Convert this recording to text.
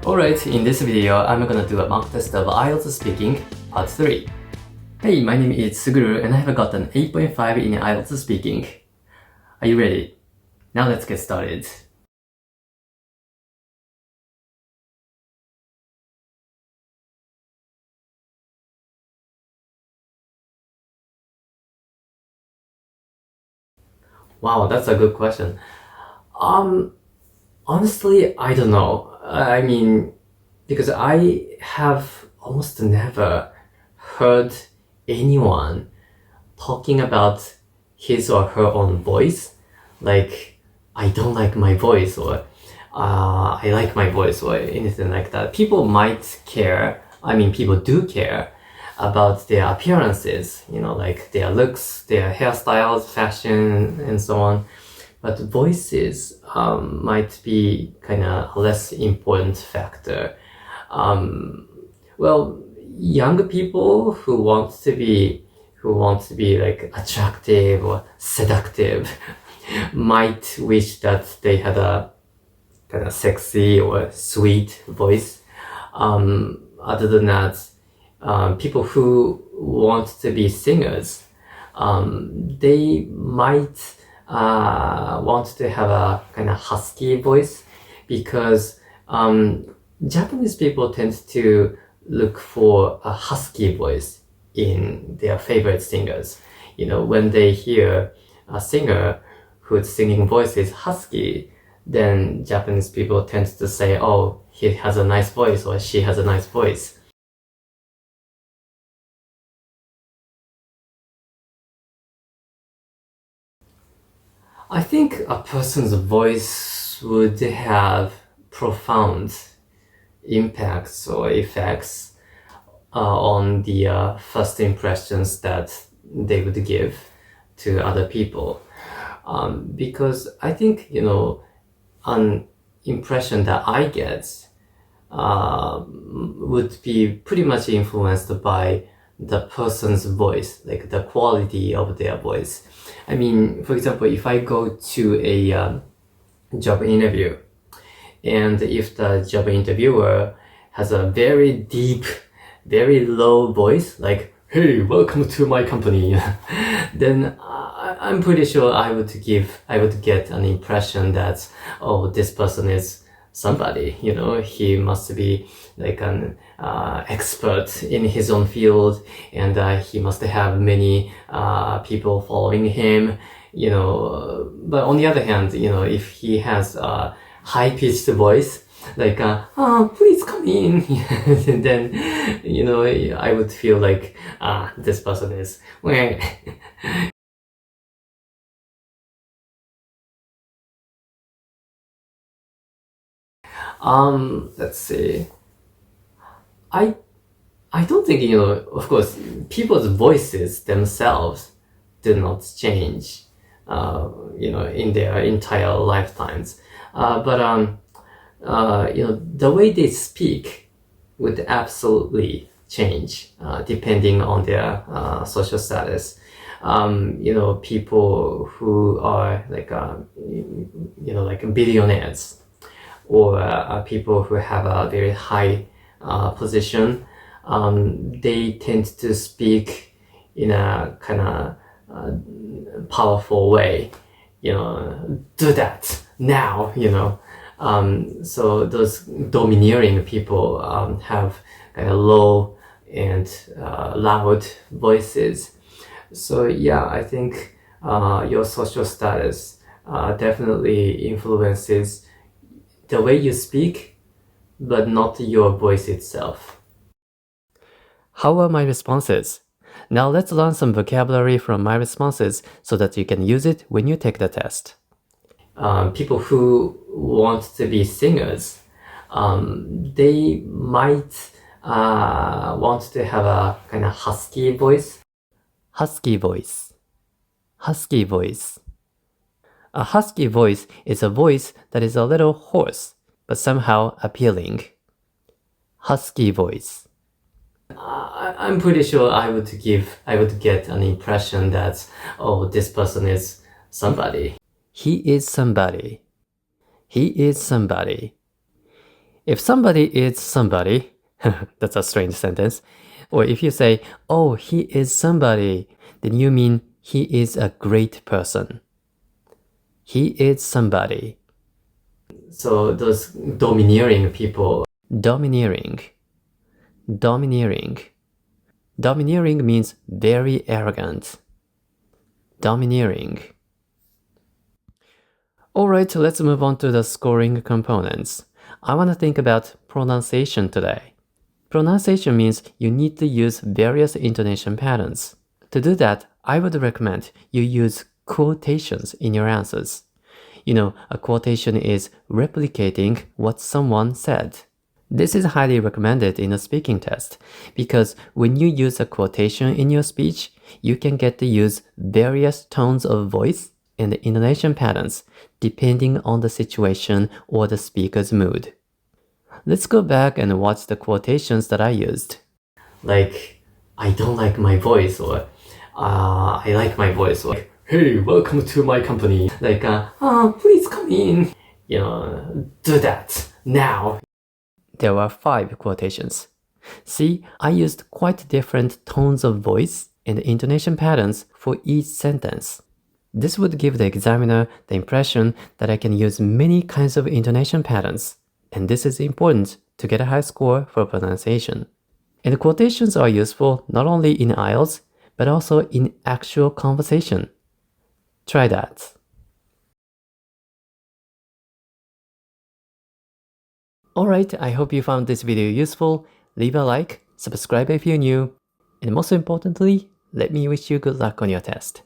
Alright, in this video, I'm gonna do a mock test of IELTS speaking, part 3. Hey, my name is Suguru and I have got an 8.5 in IELTS speaking. Are you ready? Now let's get started. Wow, that's a good question. Honestly, I don't know. I mean, because I have almost never heard anyone talking about his or her own voice. Like, I don't like my voice, or I like my voice, or anything like that. People might care. I mean, people do care about their appearances, you know, like their looks, their hairstyles, fashion, and so on. But voices might be kind of a less important factor. Well, young people who want to be like attractive or seductive might wish that they had a kind of sexy or sweet voice. Other than that, people who want to be singers, they might want to have a kind of husky voice, because Japanese people tend to look for a husky voice in their favorite singers. You know, when they hear a singer whose singing voice is husky, then Japanese people tend to say, oh, he has a nice voice, or she has a nice voice. I think a person's voice would have profound impacts or effects on the first impressions that they would give to other people. Because I think, you know, an impression that I get would be pretty much influenced by the person's voice, like the quality of their voice. I mean, for example, if I go to a job interview, and if the job interviewer has a very deep, very low voice, like, hey, welcome to my company, then I'm pretty sure I would get an impression that, oh, this person is somebody, you know, he must be like an expert in his own field, and he must have many people following him, you know. But on the other hand, you know, if he has a high-pitched voice, like, oh, please come in, then, you know, I would feel like, this person is, let's see. I don't think, you know, of course, people's voices themselves do not change, you know, in their entire lifetimes. But you know, the way they speak would absolutely change, depending on their social status. You know, people who are like, you know, like billionaires, or people who have a very high position, they tend to speak in a kind of powerful way. You know, do that now, you know. So those domineering people have kind of low and loud voices. So yeah, I think your social status definitely influences the way you speak, but not your voice itself. How are my responses? Now let's learn some vocabulary from my responses so that you can use it when you take the test. People who want to be singers, they might want to have a kind of husky voice. Husky voice. Husky voice. A husky voice is a voice that is a little hoarse, but somehow appealing. Husky voice. I'm pretty sure I would get an impression that, oh, this person is somebody. He is somebody. He is somebody. If somebody is somebody, that's a strange sentence. Or if you say, oh, he is somebody, then you mean he is a great person. He is somebody. So those domineering people. Domineering. Domineering. Domineering means very arrogant. Domineering. Alright, let's move on to the scoring components. I want to think about pronunciation today. Pronunciation means you need to use various intonation patterns. To do that, I would recommend you use quotations in your answers. You know, a quotation is replicating what someone said. This is highly recommended in a speaking test because when you use a quotation in your speech, you can get to use various tones of voice and intonation patterns depending on the situation or the speaker's mood. Let's go back and watch the quotations that I used. Like, I don't like my voice, or I like my voice, or hey, welcome to my company. Like, please come in. You know, do that now. There were 5 quotations. See, I used quite different tones of voice and intonation patterns for each sentence. This would give the examiner the impression that I can use many kinds of intonation patterns, and this is important to get a high score for pronunciation. And quotations are useful not only in IELTS, but also in actual conversation. Try that. Alright, I hope you found this video useful. Leave a like, subscribe if you're new, and most importantly, let me wish you good luck on your test.